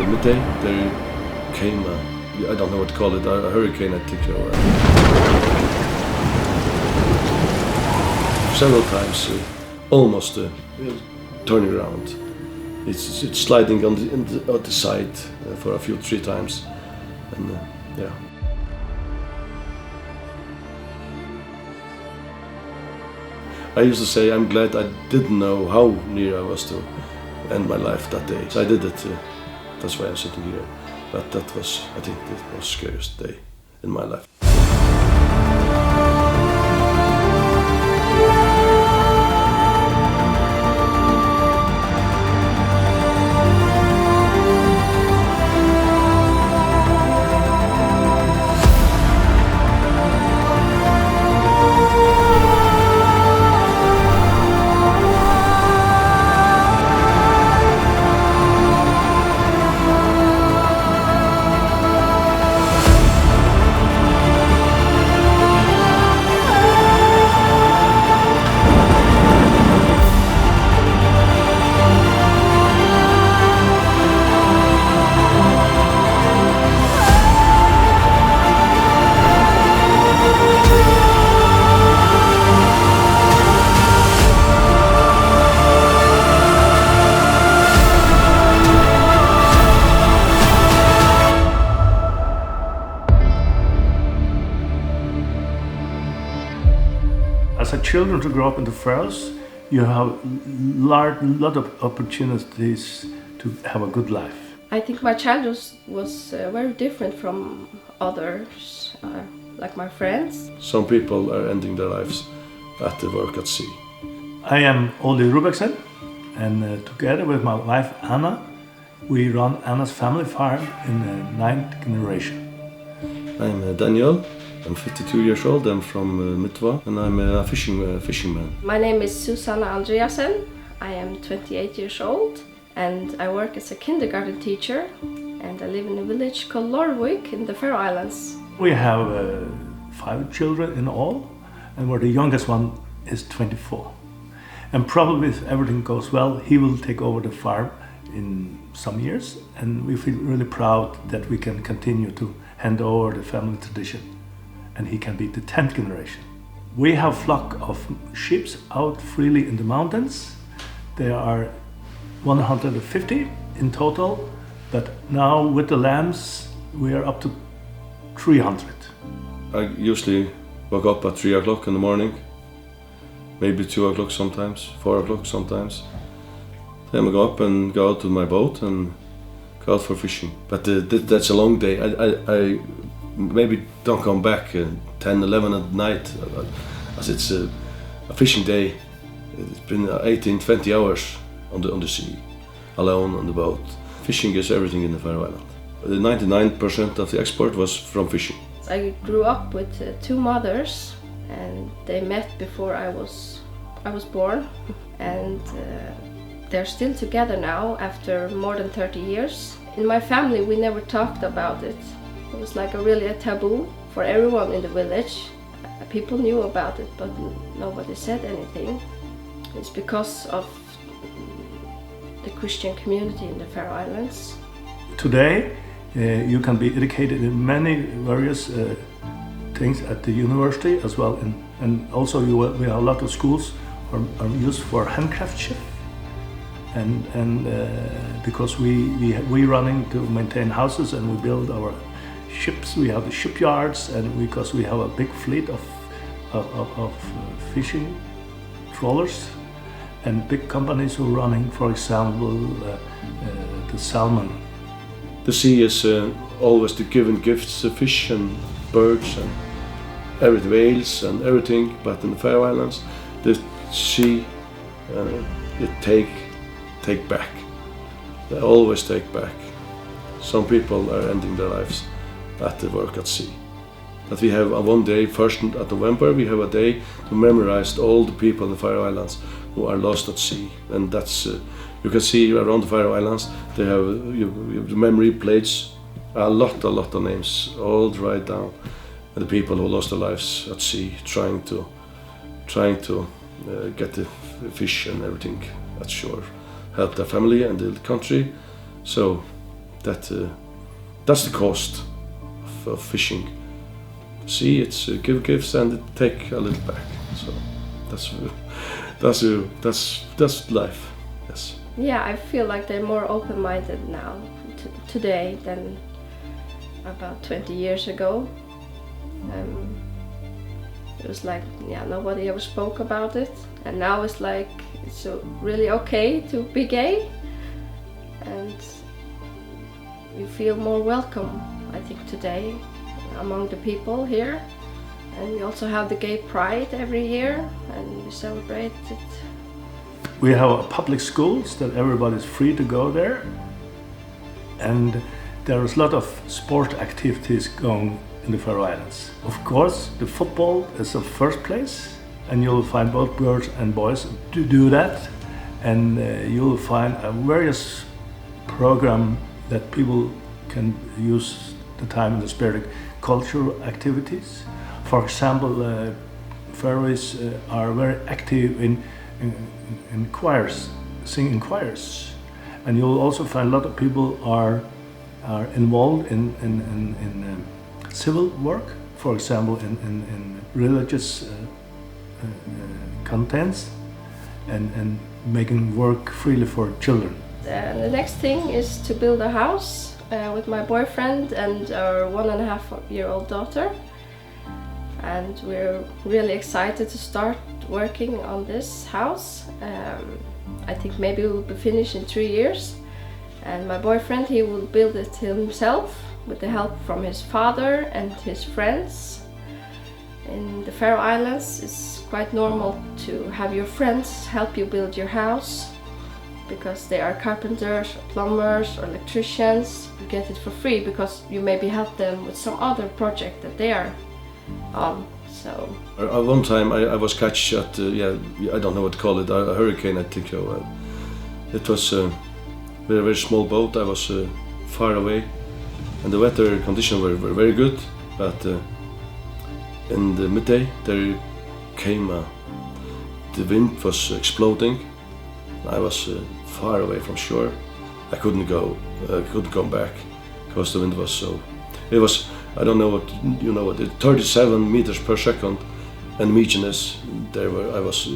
midday, there came I don't know what to call it, a hurricane, I think. Several times, almost turning around. It's sliding on the side for 3 times, and yeah. I used to say I'm glad I didn't know how near I was to end my life that day. So I did it. That's why I'm sitting here. But that was, I think, the most scariest day in my life. As a children to grow up in the Faroes, you have lot of opportunities to have a good life. I think my childhood was very different from others, like my friends. Some people are ending their lives at the work at sea. I am Oli Rubeksen, and together with my wife Anna, we run Anna's family farm in the 9th generation. I'm Daniel. I'm 52 years old. I'm from Mitva, and I'm a fisherman. My name is Susanna Andreasen. I am 28 years old, and I work as a kindergarten teacher, and I live in a village called Lorvik in the Faroe Islands. We have 5 children in all, and where the youngest one is 24. And probably if everything goes well, he will take over the farm in some years, and we feel really proud that we can continue to hand over the family tradition, and he can be the 10th generation. We have a flock of sheep out freely in the mountains. There are 150 in total, but now with the lambs we are up to 300. I usually wake up at 3 o'clock in the morning, maybe 2 o'clock sometimes, 4 o'clock sometimes. Then I go up and go out to my boat and go out for fishing. But that's a long day. I maybe don't come back 10, 11 at night, as it's a fishing day. It's been 18, 20 hours on the sea, alone on the boat. Fishing is everything in the Faroe Islands. 99% of the export was from fishing. I grew up with 2 mothers, and they met before I was born, and they're still together now after more than 30 years. In my family, we never talked about it. It was like really a taboo for everyone in the village. People knew about it, but nobody said anything. It's because of the Christian community in the Faroe Islands. Today, you can be educated in many various things at the university as well, and also we have a lot of schools are used for handcraftship, and because we running to maintain houses and we build our ships. We have the shipyards, and because we have a big fleet of fishing trawlers and big companies who are running, for example, the salmon. The sea is always the given gifts, fish and birds and everything, whales and everything. But in the Faroe Islands, the sea it take back. They always take back. Some people are ending their lives at the work at sea. But we have one day, 1st of November, we have a day to memorize all the people in the Faroe Islands who are lost at sea. And that's, you can see around the Faroe Islands, they have the memory plates, a lot of names, all right down. And the people who lost their lives at sea, trying to get the fish and everything at shore, help their family and the country. So that's the cost of fishing. See, it's give gifts and take a little back. So that's life. Yes. Yeah, I feel like they're more open-minded now today than about 20 years ago. It was like, nobody ever spoke about it, and now it's like it's really okay to be gay, and you feel more welcome, I think, today among the people here. And we also have the gay pride every year, and we celebrate it. We have public schools that everybody's free to go there, and there is a lot of sport activities going in the Faroe Islands. Of course, the football is the first place, and you'll find both girls and boys to do that, and you'll find a various program that people can use the time in the spirit cultural activities. For example, Faroes are very active in choirs, singing choirs, and you'll also find a lot of people are involved in civil work, for example, in religious contents, and making work freely for children. The next thing is to build a house with my boyfriend and our 1.5-year-old daughter. And we're really excited to start working on this house. I think maybe we'll be finished in 3 years. And my boyfriend, he will build it himself with the help from his father and his friends. In the Faroe Islands, it's quite normal to have your friends help you build your house, because they are carpenters, or plumbers, or electricians. You get it for free because you maybe help them with some other project that they are on. So one time I was catch at I don't know what to call it, a hurricane, I think so. It was a very small boat. I was far away, and the weather conditions were very good, but in the midday there came the wind was exploding. I was far away from shore. I couldn't come back because the wind was so. It was, I don't know what you know what, 37 meters per second, and Meaginess. I was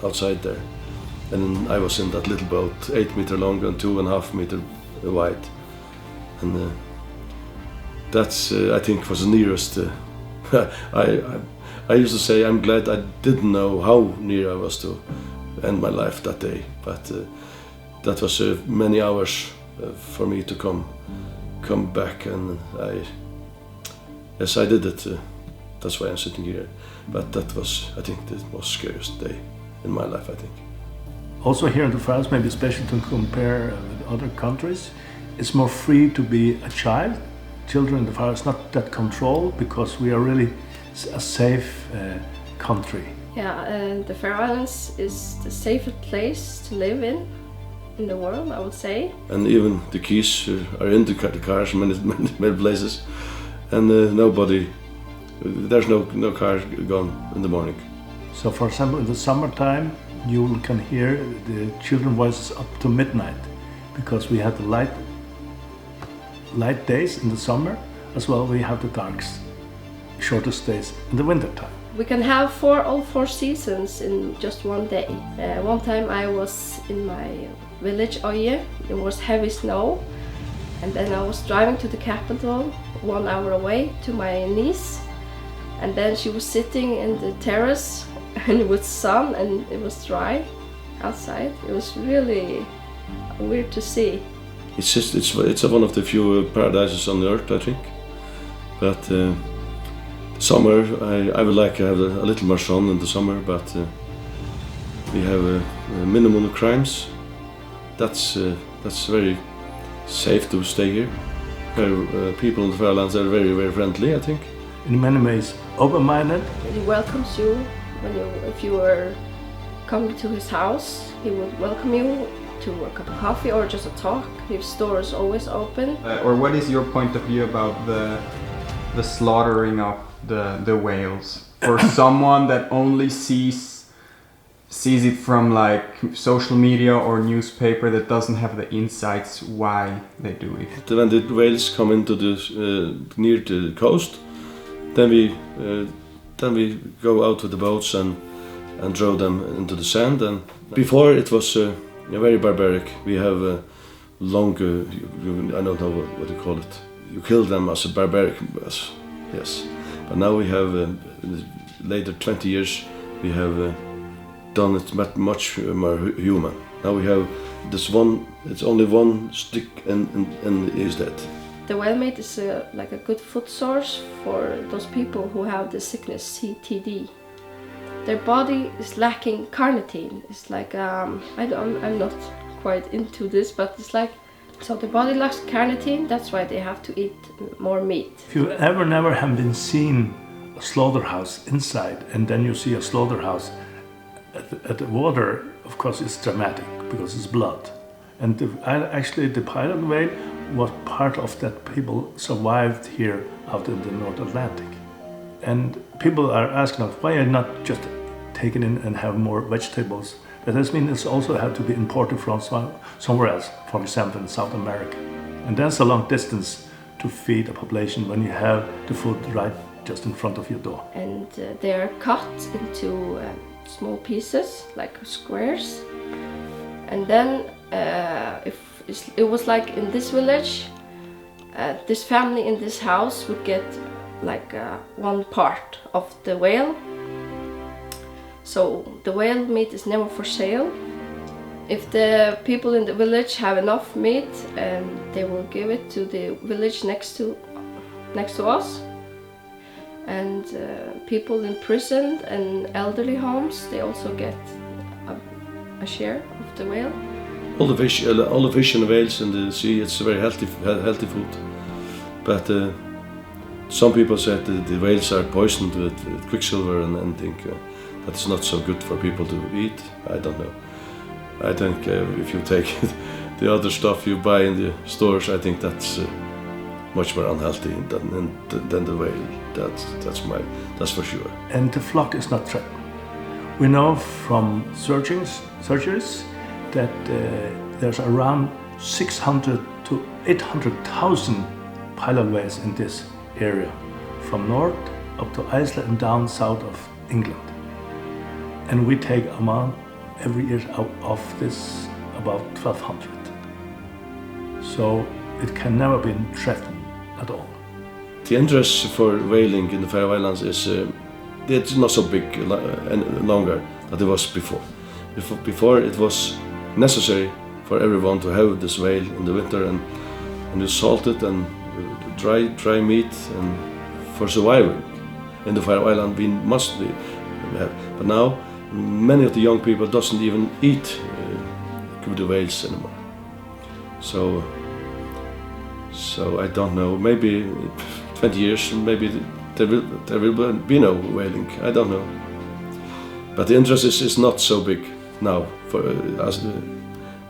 outside there, and I was in that little boat, 8 meter long and 2.5 meter wide, and that's I think was the nearest. I used to say I'm glad I didn't know how near I was to end my life that day, but that was many hours for me to come back, and I did it. That's why I'm sitting here. But that was, I think, the most scariest day in my life, I think. Also here in the Faroes, maybe especially to compare with other countries, it's more free to be a child. Children in the Faroes not that controlled, because we are really a safe country. Yeah, and the Faroe Islands is the safest place to live in the world, I would say. And even the keys are in the cars in many places, and there's no car gone in the morning. So, for example, in the summertime, you can hear the children's voices up to midnight, because we have the light days in the summer, as well we have the darks, shortest days in the winter time. We can have all four seasons in just one day. One time I was in my village, Oye. It was heavy snow, and then I was driving to the capital 1 hour away to my niece, and then she was sitting in the terrace and it was sun and it was dry outside. It was really weird to see. It's one of the few paradises on the earth, I think. But summer, I would like to have a little more sun in the summer, but we have a minimum of crimes. That's very safe to stay here. People in the Faroe Islands are very, very friendly, I think. In many ways, open-minded. He welcomes you if you are coming to his house. He would welcome you to a cup of coffee or just a talk. His door is always open. Or what is your point of view about the slaughtering of the whales? For someone that only sees sees it from like social media or newspaper that doesn't have the insights why they do it. When the whales come into the near the coast, then we go out with the boats and throw them into the sand. And before it was very barbaric. We have long, I don't know what you call it. You kill them as a barbaric, yes. But now we have, in the later 20 years, we have done it much more human. Now we have this one, it's only one stick and is dead. The whale meat is like a good food source for those people who have the sickness CTD. Their body is lacking carnitine. It's like, I'm not quite into this, but it's like, so the body lacks carnitine, that's why they have to eat more meat. If you never have been seen a slaughterhouse inside, and then you see a slaughterhouse at the water, of course it's dramatic because it's blood. And actually the pilot whale was part of that. People survived here out in the North Atlantic. And people are asking us, why are not just taken in and have more vegetables? That does mean it's also had to be imported from somewhere else, for example in South America. And that's a long distance to feed a population when you have the food right just in front of your door. And they are cut into small pieces, like squares. And then it was like in this village, this family in this house would get like one part of the whale. So the whale meat is never for sale. If the people in the village have enough meat, they will give it to the village next to us. And people in prison and elderly homes, they also get a share of the whale. All the fish and the whales in the sea, it's a very healthy food. But some people said that the whales are poisoned with quicksilver and think that's not so good for people to eat. I don't know. I think if you take the other stuff you buy in the stores, I think that's much more unhealthy than the whale. That's for sure. And the flock is not threatened. We know from searches that there's around 600 to 800,000 pilot whales in this area, from north up to Iceland and down south of England. And we take amount every year out of this about 1,200. So it can never be threatened at all. The interest for whaling in the Faroe Islands is it's not so big and longer than it was before. Before it was necessary for everyone to have this whale in the winter and you salt it and dry meat and for surviving in the Faroe Island we must have. But now many of the young people doesn't even eat the whales anymore. So I don't know. Maybe 20 years, maybe there will be no whaling. I don't know. But the interest is not so big now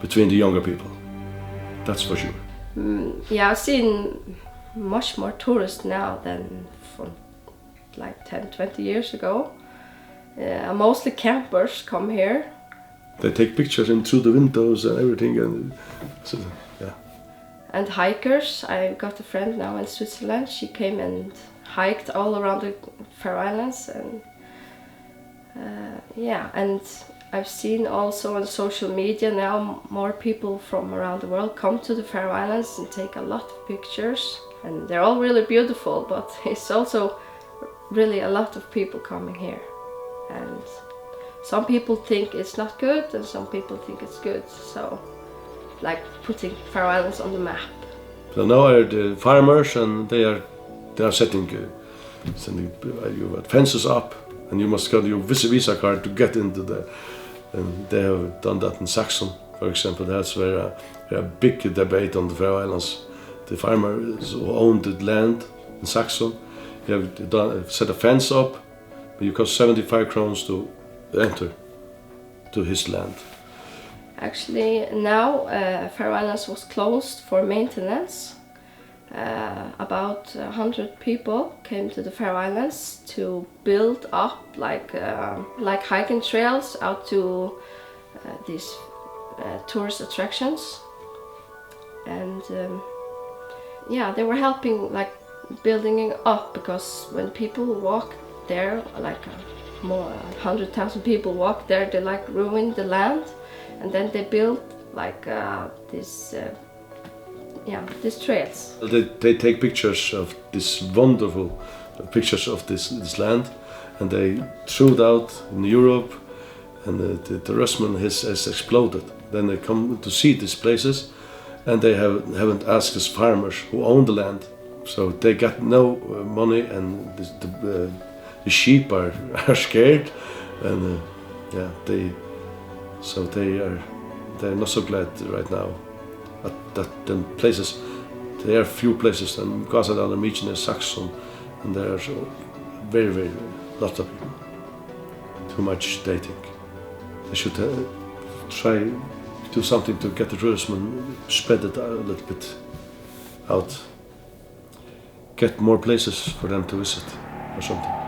between the younger people. That's for sure. Yeah, I've seen much more tourists now than from like 10, 20 years ago. Mostly campers come here. They take pictures in through the windows and everything, and so, yeah. And hikers. I got a friend now in Switzerland. She came and hiked all around the Faroe Islands, and yeah. And I've seen also on social media now more people from around the world come to the Faroe Islands and take a lot of pictures, and they're all really beautiful. But it's also really a lot of people coming here. And some people think it's not good and some people think it's good, so like putting Faroe Islands on the map. So now are the farmers and they are setting fences up and you must get your visa card to get into the, and they have done that in Saxon, for example. That's where a big debate on the Faroe Islands. The farmers who own the land in Saxon, they have set a fence up. But you cost 75 crowns to enter to his land. Actually, now Faroe Islands was closed for maintenance, about 100 people came to the Faroe Islands to build up like hiking trails out to these tourist attractions, and yeah, they were helping like building it up, because when people walk there, like more 100,000 people walk there, they like ruin the land, and then they built like these trails. They take pictures of this wonderful pictures of this land, and they threw it out in Europe, and the tourism has exploded. Then they come to see these places, and they haven't asked us farmers who own the land, so they got no money, and the sheep are scared, and yeah, they're not so glad right now. That the places, there are few places, and Gásadalur and Mykines's Saxon, and there are very lot of people. Too much they think. They should try do something to get the tourism and spread it a little bit out. Get more places for them to visit or something.